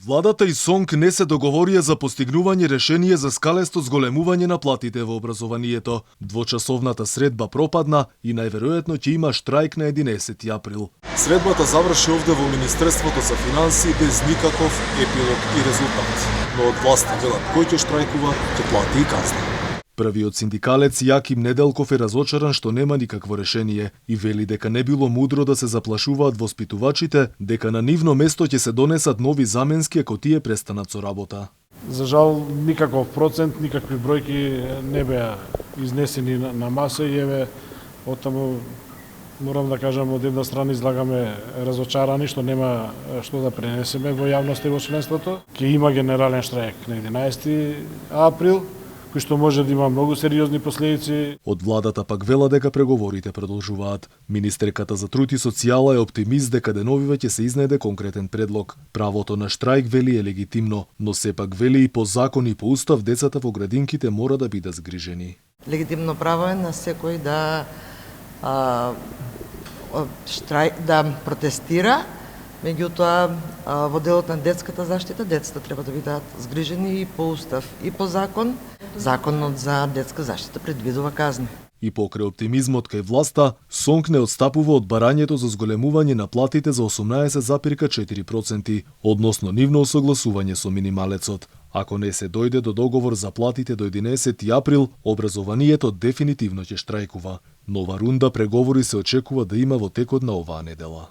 Владата и СОНК не се договорија за постигнување решение за скалесто зголемување на платите во образованието. Двочасовната средба пропадна и најверојатно ќе има штрајк на 11 април. Средбата заврши овде во Министерството за финансии без никаков епилог и резултат. Но од власта велат кој ќе штрајкува, ќе плати и казна. Првиот синдикалец Јаким Неделков е разочаран што нема никакво решение и вели дека не било мудро да се заплашуваат воспитувачите дека на нивно место ќе се донесат нови заменски ако тие престанат со работа. За жал, никаков процент, никакви бројки не беа изнесени на маса и еве оттаму морам да кажам од една страна излагаме разочарани што нема што да пренесеме во јавноста и во членството. Ќе има генерален штрајк на 11 април, кој што може да има многу сериозни последици. Од владата пак вела дека преговорите продолжуваат. Министерката за труд и социјала е оптимист дека деновиве ќе се изнајде конкретен предлог. Правото на штрајк вели е легитимно, но сепак вели и по закон и по устав децата во градинките мора да бидат згрижени. Легитимно право е на секој да протестира, меѓутоа во делот на детската заштита децата треба да бидат згрижени и по устав и по закон. Законот за детска заштита предвидува казни. И покрај оптимизмот кај власта, СОНК не отстапува од барањето за зголемување на платите за 18,4%, односно нивно осогласување со минималецот. Ако не се дојде до договор за платите до 11 април, образованието дефинитивно ќе штрајкува. Нова рунда преговори се очекува да има во текот на оваа недела.